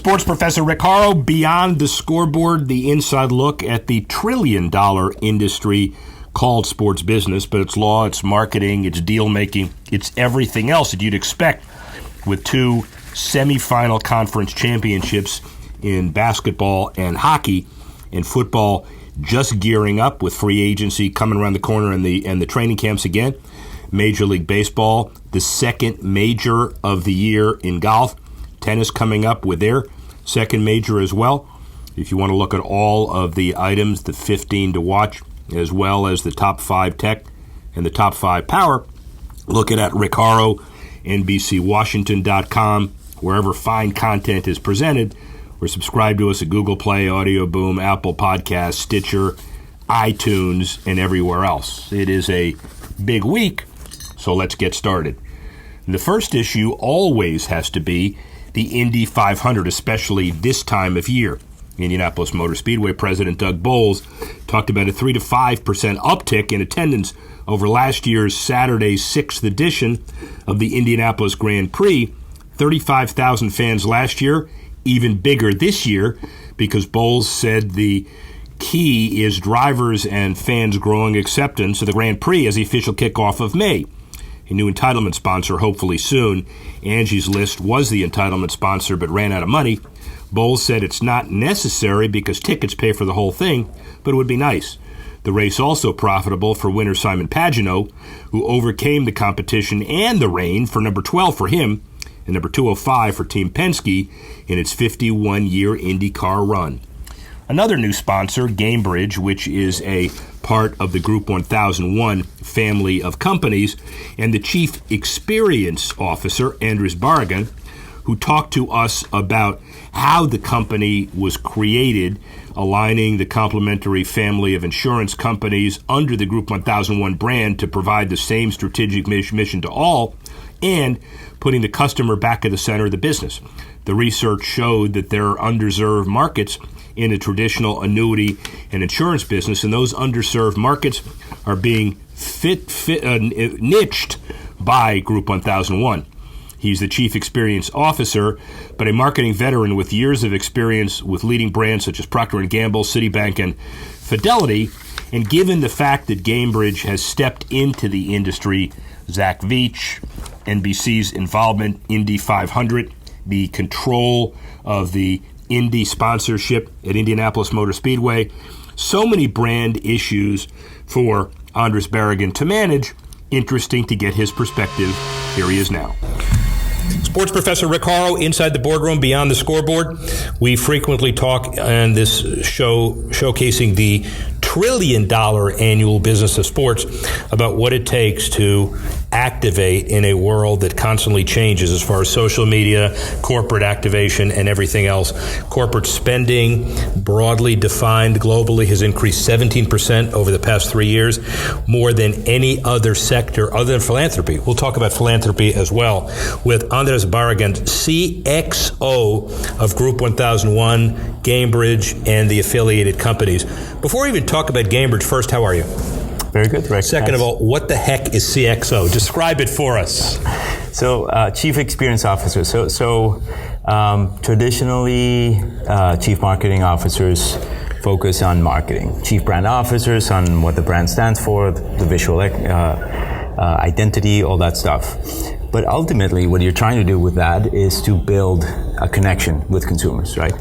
Sports Professor Rick Horrow, Beyond the Scoreboard, the inside look at the trillion-dollar industry called sports business, but it's law, it's marketing, it's deal-making, it's everything else that you'd expect with two semifinal conference championships in basketball and hockey, and football just gearing up with free agency coming around the corner and the training camps again. Major League Baseball, the second major of the year in golf. Tennis coming up with their second major as well. If you want to look at all of the items, the 15 to watch, as well as the top 5 tech and the top 5 power, look at Rick Horrow, NBCWashington.com, wherever fine content is presented, or subscribe to us at Google Play, Audio Boom, Apple Podcasts, Stitcher, iTunes, and everywhere else. It is a big week, so let's get started. The first issue always has to be the Indy 500, especially this time of year. Indianapolis Motor Speedway President Doug Bowles talked about a 3 to 5% uptick in attendance over last year's Saturday 6th edition of the Indianapolis Grand Prix. 35,000 fans last year, even bigger this year, because Bowles said the key is drivers and fans' growing acceptance of the Grand Prix as the official kickoff of May. A new entitlement sponsor, hopefully soon. Angie's List was the entitlement sponsor but ran out of money. Bowles said it's not necessary because tickets pay for the whole thing, but it would be nice. The race also profitable for winner Simon Pagenaud, who overcame the competition and the rain for number 12 for him and number 205 for Team Penske in its 51-year IndyCar run. Another new sponsor, Gamebridge, which is a part of the Group 1001 family of companies, and the Chief Experience Officer, Andres Barragan, who talked to us about how the company was created, aligning the complementary family of insurance companies under the Group 1001 brand to provide the same strategic mission to all, and putting the customer back at the center of the business. The research showed that there are underserved markets in the traditional annuity and insurance business, and those underserved markets are being niched by Group 1001. He's the Chief Experience Officer, but a marketing veteran with years of experience with leading brands such as Procter & Gamble, Citibank, and Fidelity. And given the fact that Gamebridge has stepped into the industry, Zach Veach, NBC's involvement, Indy 500, the control of the Indy sponsorship at Indianapolis Motor Speedway, so many brand issues for Andres Barragan to manage. Interesting to get his perspective. Here he is now. Sports Professor Rick Horrow, inside the boardroom, Beyond the Scoreboard. We frequently talk on this show showcasing the trillion-dollar annual business of sports about what it takes to activate in a world that constantly changes as far as social media, corporate activation, and everything else. Corporate spending, broadly defined globally, has increased 17% over the past 3 years, more than any other sector other than philanthropy. We'll talk about philanthropy as well with Andres Barragan, CXO of Group 1001, Gamebridge, and the affiliated companies. Before we even talk about Gamebridge, first, how are you? Very good, Rick. Second of all, what the heck is CXO? Describe it for us. So, Chief Experience Officer. Traditionally, Chief Marketing Officers focus on marketing. Chief Brand Officers on what the brand stands for, the visual identity, all that stuff. But ultimately, what you're trying to do with that is to build a connection with consumers, right?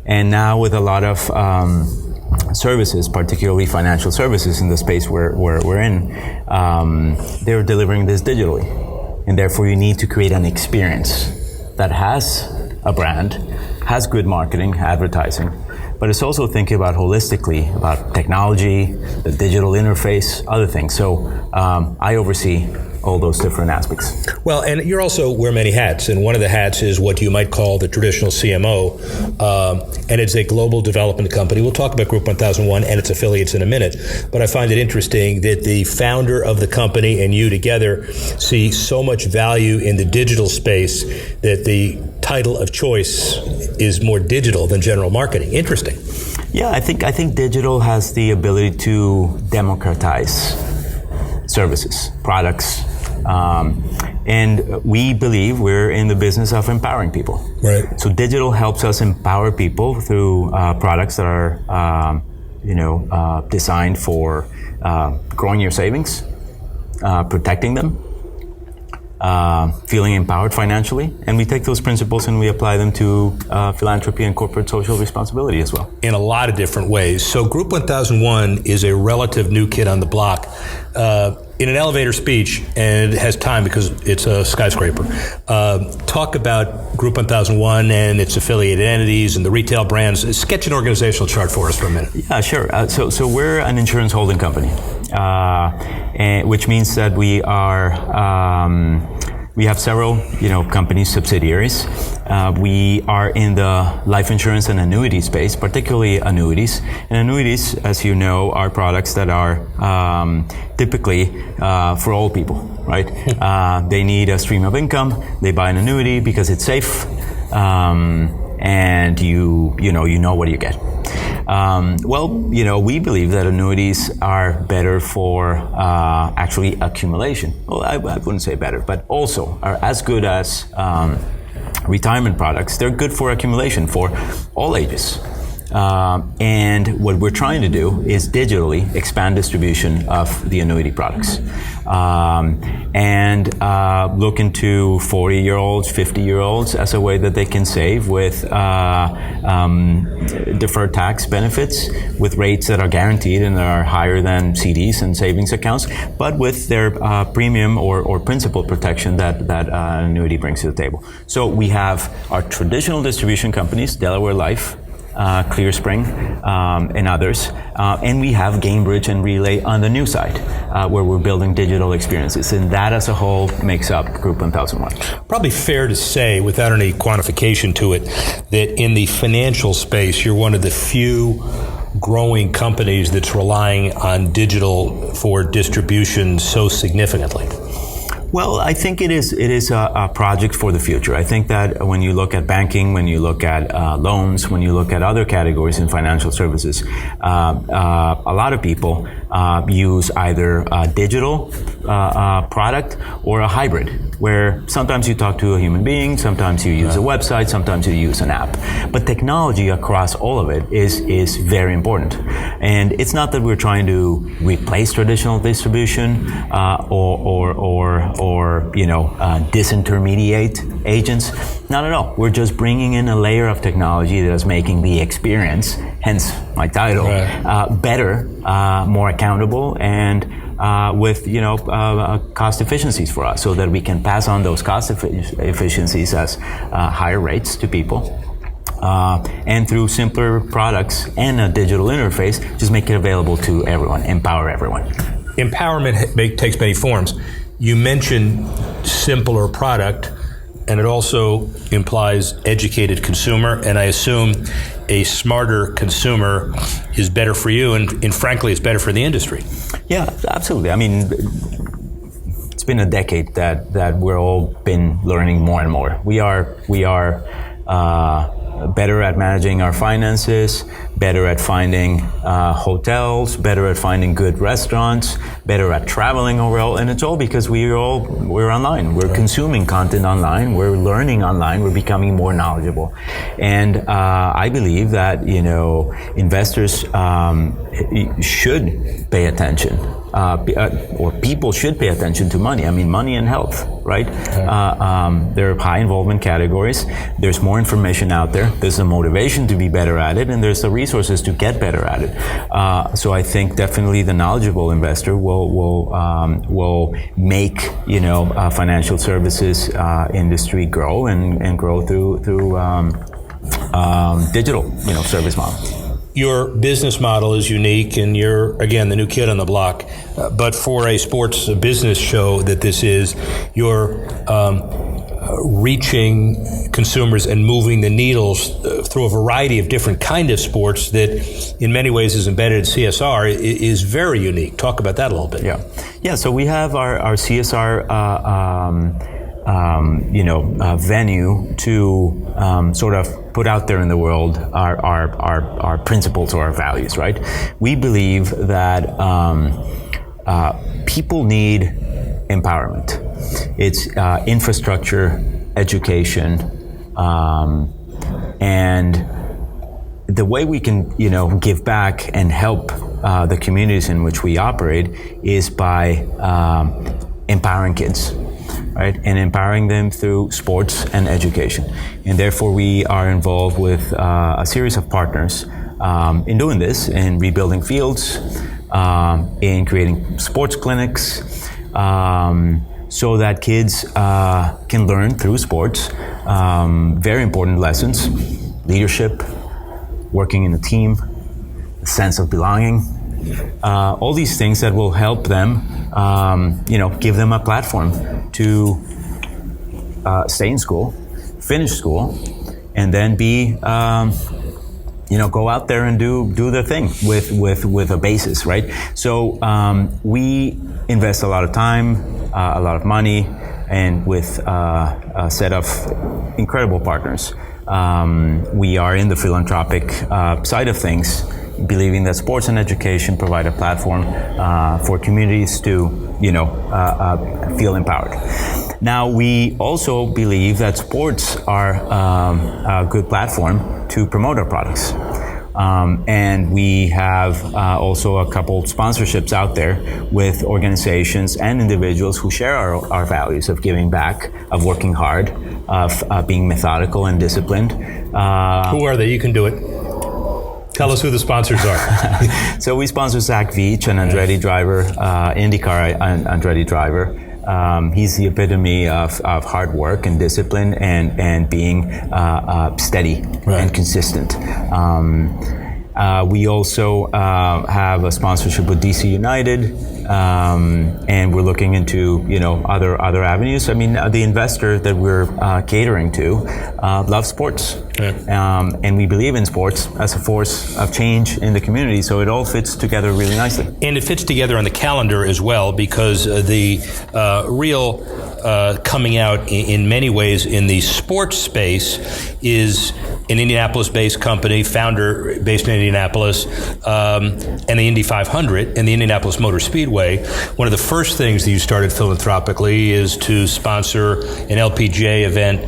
And now with a lot of services, particularly financial services in the space we're in, they're delivering this digitally. And therefore you need to create an experience that has a brand, has good marketing, advertising, but it's also thinking about holistically about technology, the digital interface, other things. So I oversee all those different aspects. Well, and you're also wear many hats, and one of the hats is what you might call the traditional CMO, and it's a global development company. We'll talk about Group 1001 and its affiliates in a minute, but I find it interesting that the founder of the company and you together see so much value in the digital space that the title of choice is more digital than general marketing. Interesting. Yeah, I think digital has the ability to democratize services, products, And we believe we're in the business of empowering people. Right. So digital helps us empower people through products that are, designed for growing your savings, protecting them, feeling empowered financially, and we take those principles and we apply them to philanthropy and corporate social responsibility as well. In a lot of different ways. So Group 1001 is a relative new kid on the block. In an elevator speech, and it has time because it's a skyscraper, talk about Group 1001 and its affiliated entities and the retail brands. Sketch an organizational chart for us for a minute. Yeah, sure. So we're an insurance holding company, which means that we are we have several, companies, subsidiaries. We are in the life insurance and annuity space, particularly annuities. And annuities, as you know, are products that are typically for old people, right? They need a stream of income. They buy an annuity because it's safe, and you know what you get. We believe that annuities are better for actually accumulation. Well, I wouldn't say better, but also are as good as retirement products. They're good for accumulation for all ages. And what we're trying to do is digitally expand distribution of the annuity products. And look into 40-year-olds, 50-year-olds as a way that they can save with deferred tax benefits, with rates that are guaranteed and are higher than CDs and savings accounts, but with their premium or principal protection that an annuity brings to the table. So we have our traditional distribution companies, Delaware Life, ClearSpring, and others. And we have Gainbridge and Relay on the new side, where we're building digital experiences. And that as a whole makes up Group 1001. Probably fair to say, without any quantification to it, that in the financial space, you're one of the few growing companies that's relying on digital for distribution so significantly. Well, I think it is a project for the future. I think that when you look at banking, when you look at loans, when you look at other categories in financial services, a lot of people use either a digital product or a hybrid, where sometimes you talk to a human being, sometimes you use a website, sometimes you use an app. But technology across all of it is very important. And it's not that we're trying to replace traditional distribution or disintermediate agents. Not at all. We're just bringing in a layer of technology that is making the experience, hence my title, better, more accountable, and with cost efficiencies for us, so that we can pass on those cost efficiencies as higher rates to people. And through simpler products and a digital interface, just make it available to everyone, empower everyone. Empowerment takes many forms. You mentioned simpler product, and it also implies educated consumer, and I assume a smarter consumer is better for you, and frankly, it's better for the industry. Yeah, absolutely. I mean, it's been a decade that we're all been learning more and more. We are better at managing our finances, better at finding hotels, better at finding good restaurants, better at traveling overall, and it's all because we're online. We're consuming content online, we're learning online, we're becoming more knowledgeable. And I believe that, investors should pay attention, or people should pay attention to money. I mean, money and health, right? They're high involvement categories. There's more information out there. There's a motivation to be better at it, and there's the resources to get better at it. So I think definitely the knowledgeable investor will make financial services industry grow and grow through digital service model. Your business model is unique, and you're, again, the new kid on the block. But for a sports business show that this is, you're reaching consumers and moving the needles through a variety of different kind of sports that in many ways is embedded in CSR is very unique. Talk about that a little bit. Yeah. So we have our CSR venue to sort of put out there in the world our principles or our values, right? We believe that people need empowerment. It's infrastructure, education, and the way we can, give back and help the communities in which we operate is by empowering kids, right? And empowering them through sports and education. And therefore, we are involved with a series of partners in doing this, in rebuilding fields, in creating sports clinics, so that kids can learn through sports very important lessons: leadership, working in a team, a sense of belonging, all these things that will help them, give them a platform to stay in school, finish school, and then be, go out there and do their thing with a basis, right? So we invest a lot of time, a lot of money, and with a set of incredible partners. We are in the philanthropic side of things, believing that sports and education provide a platform for communities to, feel empowered. Now, we also believe that sports are a good platform to promote our products. And we have also a couple sponsorships out there with organizations and individuals who share our values of giving back, of working hard, of being methodical and disciplined. Who are they? You can do it. Tell us who the sponsors are. So we sponsor Zach Veach, an Andretti driver, IndyCar Andretti driver. He's the epitome of hard work and discipline and being steady and consistent. We also have a sponsorship with DC United, and we're looking into other avenues. I mean, the investor that we're catering to loves sports, and we believe in sports as a force of change in the community. So it all fits together really nicely. And it fits together on the calendar as well, because the real coming out in many ways in the sports space is an Indianapolis-based company, founder based in Indianapolis, and the Indy 500 and the Indianapolis Motor Speedway. One of the first things that you started philanthropically is to sponsor an LPGA event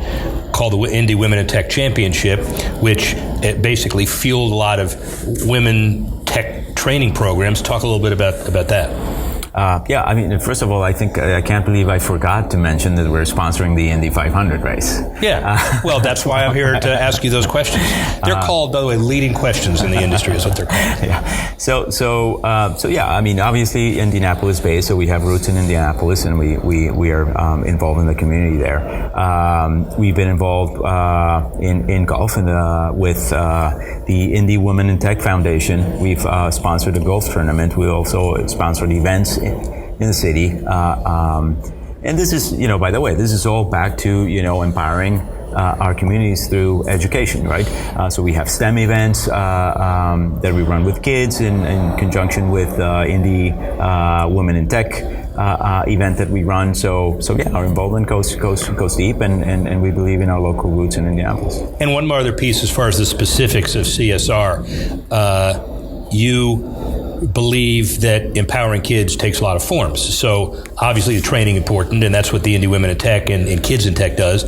called the Indy Women in Tech Championship, which basically fueled a lot of women tech training programs. Talk a little bit about that. I mean, first of all, I think I can't believe I forgot to mention that we're sponsoring the Indy 500 race. Well, that's why I'm here to ask you those questions. They're called, by the way, leading questions in the industry is what they're called. Yeah. So I mean, obviously Indianapolis-based, so we have roots in Indianapolis, and we are involved in the community there. We've been involved in golf with the Indy Women in Tech Foundation. We've sponsored a golf tournament. We also sponsored events in the city, and this is, by the way, this is all back to empowering our communities through education, right? So we have STEM events that we run with kids in conjunction with Indy Women in Tech event that we run. So our involvement goes deep, and we believe in our local roots in Indianapolis. And one more other piece, as far as the specifics of CSR, you believe that empowering kids takes a lot of forms. So obviously the training important, and that's what the Indy Women in Tech and Kids in Tech does.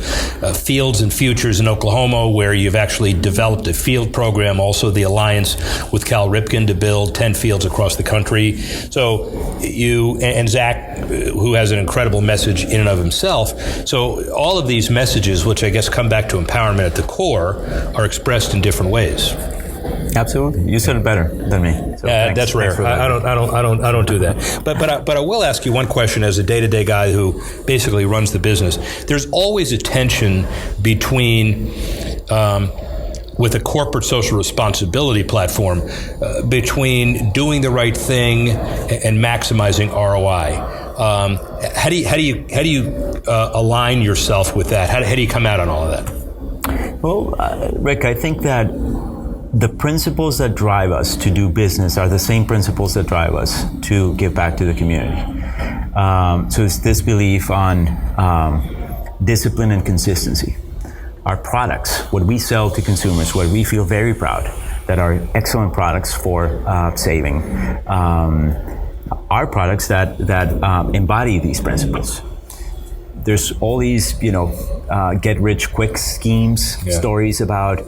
Fields and Futures in Oklahoma, where you've actually developed a field program, also the alliance with Cal Ripken to build 10 fields across the country. So you and Zach, who has an incredible message in and of himself. So all of these messages, which I guess come back to empowerment at the core, are expressed in different ways. Absolutely, you said it better than me. So that's rare. I don't do that. But I will ask you one question as a day-to-day guy who basically runs the business. There's always a tension between, with a corporate social responsibility platform, between doing the right thing and maximizing ROI. How do you align yourself with that? How do you come out on all of that? Well, Rick, I think that the principles that drive us to do business are the same principles that drive us to give back to the community. So it's this belief on discipline and consistency. Our products, what we sell to consumers, what we feel very proud that are excellent products for saving, are products that embody these principles. There's all these, get-rich-quick schemes, stories about,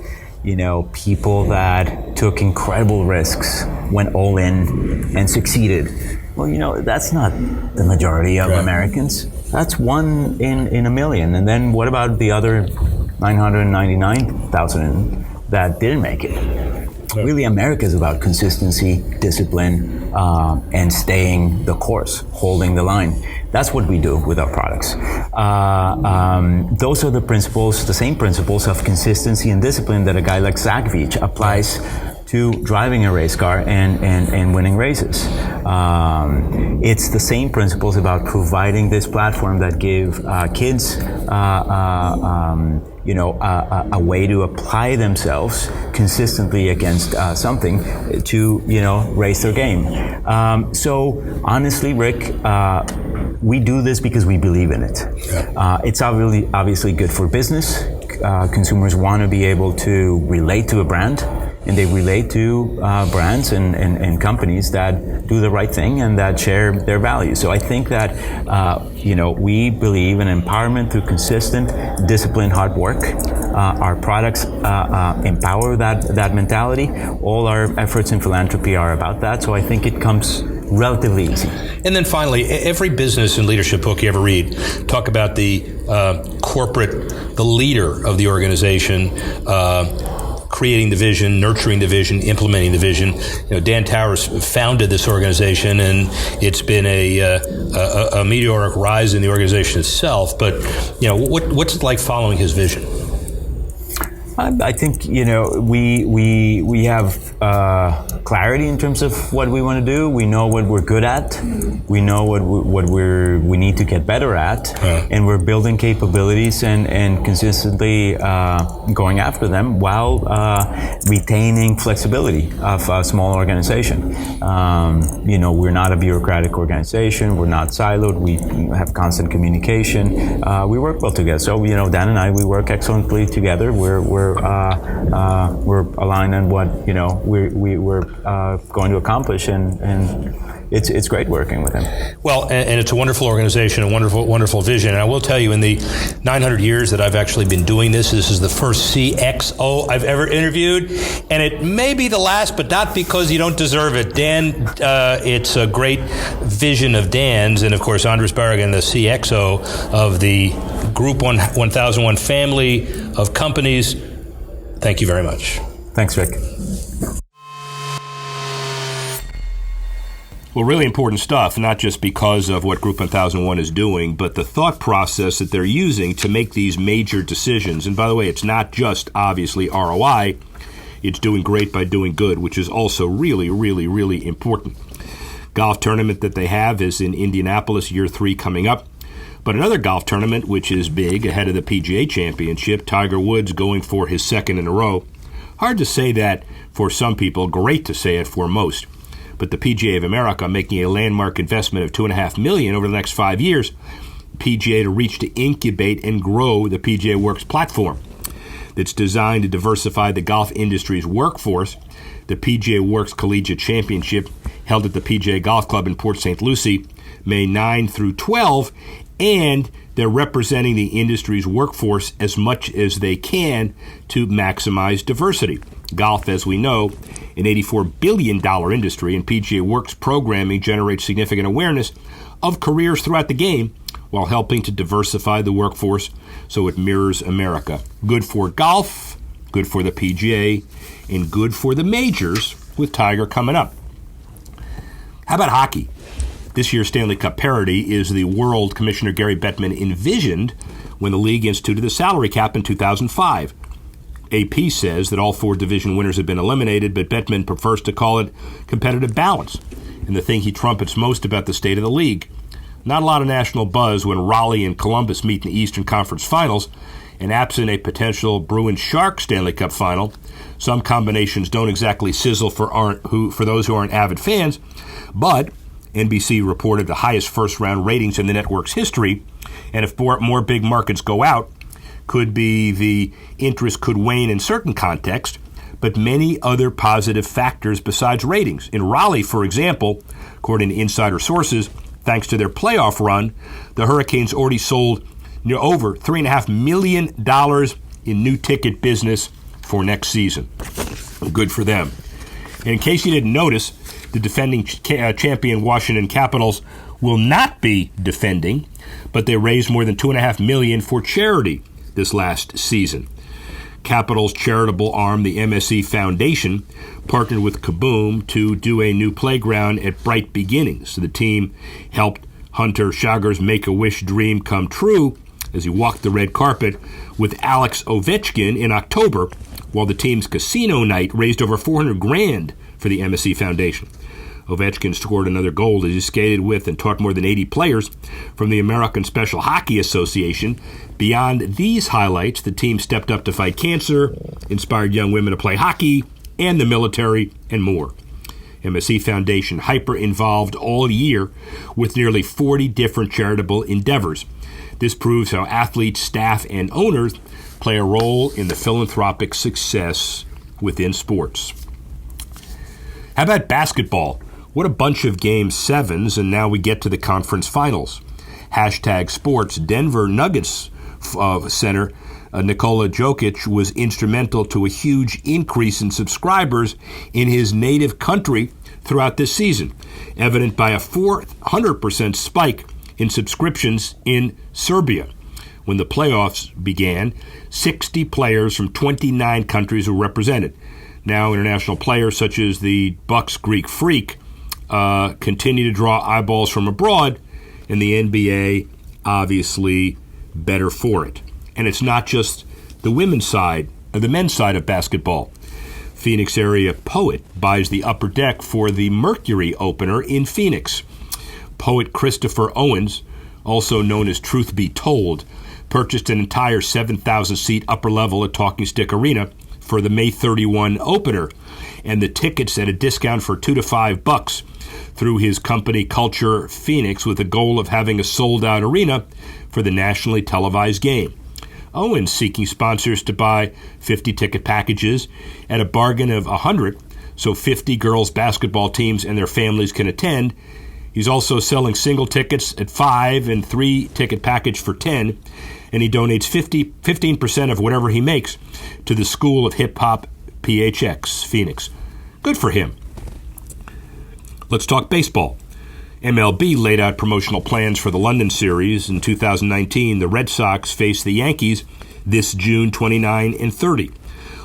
people that took incredible risks, went all in, and succeeded. Well, that's not the majority of Americans. That's one in a million. And then what about the other 999,000 that didn't make it? Really, America is about consistency, discipline, and staying the course, holding the line. That's what we do with our products. Those are the principles, the same principles of consistency and discipline that a guy like Zach Veach applies to driving a race car and winning races. It's the same principles about providing this platform that give kids a way to apply themselves consistently against something to, raise their game. So honestly, Rick, we do this because we believe in it. It's obviously good for business. Consumers want to be able to relate to a brand, and they relate to brands and companies that do the right thing and that share their values. So I think that we believe in empowerment through consistent, disciplined, hard work. Our products empower that mentality. All our efforts in philanthropy are about that. So I think it comes relatively easy. And then finally, every business and leadership book you ever read talk about the the leader of the organization, creating the vision, nurturing the vision, implementing the vision. Dan Towers founded this organization, and it's been a meteoric rise in the organization itself. But what's it like following his vision? I think we have clarity in terms of what we want to do. We know what we're good at. We know what we need to get better at, and we're building capabilities and consistently going after them while retaining flexibility of a small organization. We're not a bureaucratic organization. We're not siloed. We have constant communication. We work well together. So Dan and I, we work excellently together. We're aligned on what we're going to accomplish, and it's great working with him. Well, and it's a wonderful organization, a wonderful vision. And I will tell you, in the 900 years that I've actually been doing this is the first CXO I've ever interviewed, and it may be the last, but not because you don't deserve it. Dan, it's a great vision of Dan's, and of course, Andres Barragan, the CXO of the Group 1001 family of companies. Thank you very much. Thanks, Rick. Well, really important stuff, not just because of what Group 1001 is doing, but the thought process that they're using to make these major decisions. And by the way, it's not just, obviously, ROI. It's doing great by doing good, which is also really, really, really important. Golf tournament that they have is in Indianapolis, year 3 coming up. But another golf tournament, which is big, ahead of the PGA Championship, Tiger Woods going for his second in a row. Hard to say that for some people, great to say it for most. But the PGA of America making a landmark investment of $2.5 million over the next 5 years, PGA to reach to incubate and grow the PGA Works platform that's designed to diversify the golf industry's workforce. The PGA Works Collegiate Championship, held at the PGA Golf Club in Port St. Lucie, May 9 through 12, and they're representing the industry's workforce as much as they can to maximize diversity. Golf, as we know, an $84 billion industry, and PGA Works programming generates significant awareness of careers throughout the game while helping to diversify the workforce so it mirrors America. Good for golf, good for the PGA, and good for the majors with Tiger coming up. How about hockey? This year's Stanley Cup parity is the world Commissioner Gary Bettman envisioned when the league instituted the salary cap in 2005. AP says that all 4 division winners have been eliminated, but Bettman prefers to call it competitive balance, and the thing he trumpets most about the state of the league. Not a lot of national buzz when Raleigh and Columbus meet in the Eastern Conference Finals, and absent a potential Bruins Sharks Stanley Cup final, some combinations don't exactly sizzle for those who aren't avid fans, but NBC reported the highest first-round ratings in the network's history, and if more big markets go out, the interest could wane in certain contexts, but many other positive factors besides ratings. In Raleigh, for example, according to insider sources, thanks to their playoff run, the Hurricanes already sold over $3.5 million in new ticket business for next season. Good for them. And in case you didn't notice, the defending champion Washington Capitals will not be defending, but they raised more than $2.5 million for charity this last season. Capitals charitable arm, the MSC Foundation, partnered with Kaboom to do a new playground at Bright Beginnings. The team helped Hunter Shagar's Make-A-Wish dream come true as he walked the red carpet with Alex Ovechkin in October, while the team's casino night raised over $400,000 for the MSC Foundation. Ovechkin scored another goal as he skated with and taught more than 80 players from the American Special Hockey Association. Beyond these highlights, the team stepped up to fight cancer, inspired young women to play hockey, and the military, and more. MSC Foundation hyper-involved all year with nearly 40 different charitable endeavors. This proves how athletes, staff, and owners play a role in the philanthropic success within sports. How about basketball? What a bunch of Game 7s, and now we get to the conference finals. #sports. Denver Nuggets center Nikola Jokic was instrumental to a huge increase in subscribers in his native country throughout this season, evident by a 400% spike in subscriptions in Serbia. When the playoffs began, 60 players from 29 countries were represented. Now international players such as the Bucks Greek Freak continue to draw eyeballs from abroad, and the NBA obviously better for it. And it's not just the women's side, or the men's side of basketball. Phoenix area Poet buys the upper deck for the Mercury opener in Phoenix. Poet Christopher Owens, also known as Truth Be Told, purchased an entire 7,000-seat upper level at Talking Stick Arena for the May 31 opener, and the tickets at a discount for $2 to $5 through his company Culture Phoenix, with the goal of having a sold-out arena for the nationally televised game. Owens seeking sponsors to buy 50 ticket packages at a bargain of 100, so 50 girls basketball teams and their families can attend. He's also selling single tickets at 5 and 3 ticket package for 10, and he donates 15% of whatever he makes to the School of Hip Hop PHX Phoenix. Good for him. Let's talk baseball. MLB laid out promotional plans for the London series. In 2019, the Red Sox face the Yankees this June 29 and 30.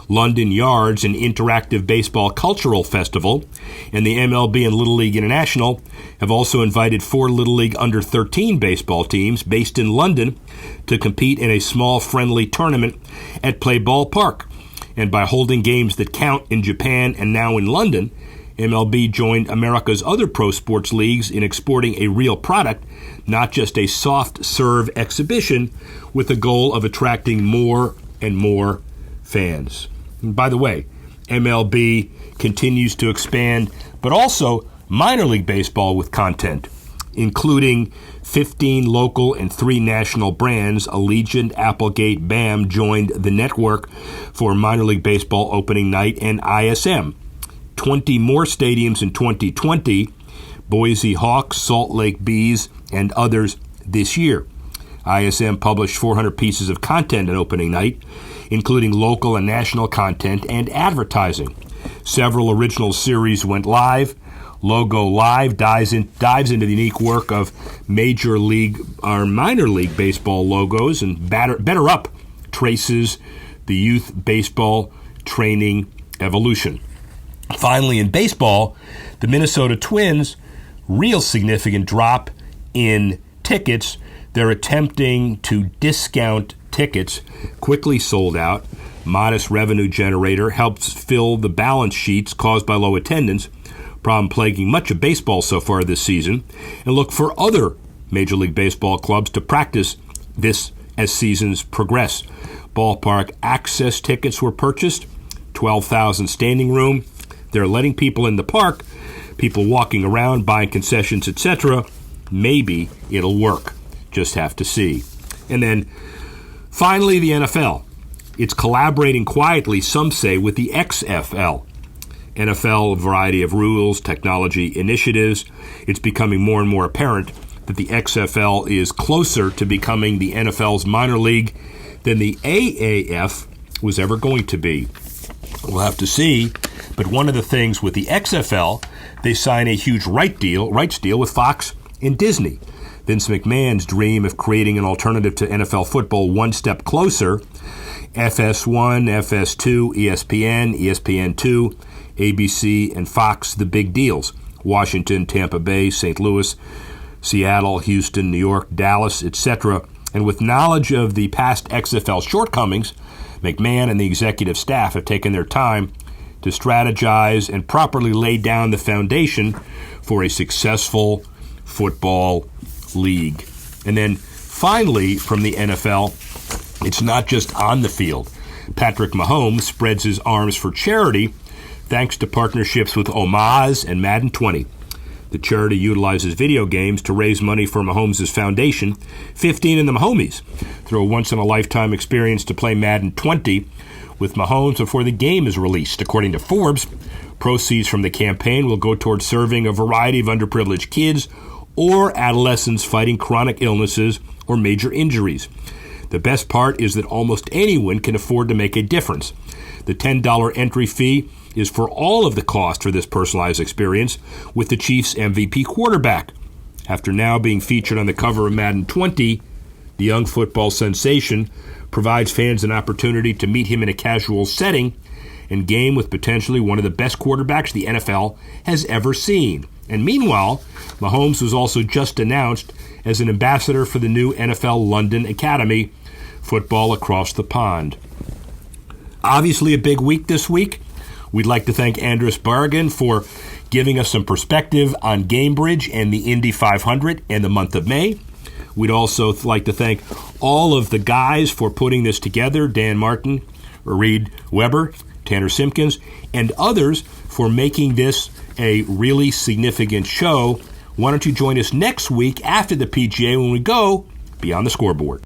London Yards, an interactive baseball cultural festival, and the MLB and Little League International have also invited 4 Little League under-13 baseball teams based in London to compete in a small friendly tournament at Play Ball Park. And by holding games that count in Japan and now in London, MLB joined America's other pro sports leagues in exporting a real product, not just a soft serve exhibition, with the goal of attracting more and more fans. And by the way, MLB continues to expand, but also minor league baseball with content, including 15 local and 3 national brands. Allegiant, Applegate, BAM joined the network for minor league baseball opening night, and ISM. 20 more stadiums in 2020, Boise Hawks, Salt Lake Bees, and others this year. ISM published 400 pieces of content on opening night, including local and national content and advertising. Several original series went live. Logo Live dives into the unique work of major league or minor league baseball logos, and Better Up traces the youth baseball training evolution. Finally, in baseball, the Minnesota Twins, real significant drop in tickets. They're attempting to discount tickets, quickly sold out. Modest revenue generator helps fill the balance sheets caused by low attendance, problem plaguing much of baseball so far this season, and look for other Major League Baseball clubs to practice this as seasons progress. Ballpark access tickets were purchased, 12,000 standing room. They're letting people in the park, people walking around, buying concessions, etc. Maybe it'll work. Just have to see. And then finally, the NFL. It's collaborating quietly, some say, with the XFL. NFL, a variety of rules, technology, initiatives. It's becoming more and more apparent that the XFL is closer to becoming the NFL's minor league than the AAF was ever going to be. We'll have to see. But one of the things with the XFL, they sign a huge rights deal with Fox and Disney. Vince McMahon's dream of creating an alternative to NFL football one step closer. FS1, FS2, ESPN, ESPN2, ABC, and Fox, the big deals. Washington, Tampa Bay, St. Louis, Seattle, Houston, New York, Dallas, etc. And with knowledge of the past XFL shortcomings, McMahon and the executive staff have taken their time to strategize and properly lay down the foundation for a successful football league. And then finally, from the NFL, it's not just on the field. Patrick Mahomes spreads his arms for charity thanks to partnerships with Omaze and Madden 20. The charity utilizes video games to raise money for Mahomes' foundation, 15 and the Mahomies, through a once-in-a-lifetime experience to play Madden 20 with Mahomes before the game is released. According to Forbes, proceeds from the campaign will go towards serving a variety of underprivileged kids or adolescents fighting chronic illnesses or major injuries. The best part is that almost anyone can afford to make a difference. The $10 entry fee is for all of the cost for this personalized experience with the Chiefs' MVP quarterback. After now being featured on the cover of Madden 20, the young football sensation provides fans an opportunity to meet him in a casual setting and game with potentially one of the best quarterbacks the NFL has ever seen. And meanwhile, Mahomes was also just announced as an ambassador for the new NFL London Academy, football across the pond. Obviously a big week this week. We'd like to thank Andres Barragan for giving us some perspective on Gamebridge and the Indy 500 in the month of May. We'd also like to thank all of the guys for putting this together, Dan Martin, Reed Weber, Tanner Simpkins, and others for making this a really significant show. Why don't you join us next week after the PGA when we go Beyond the Scoreboard?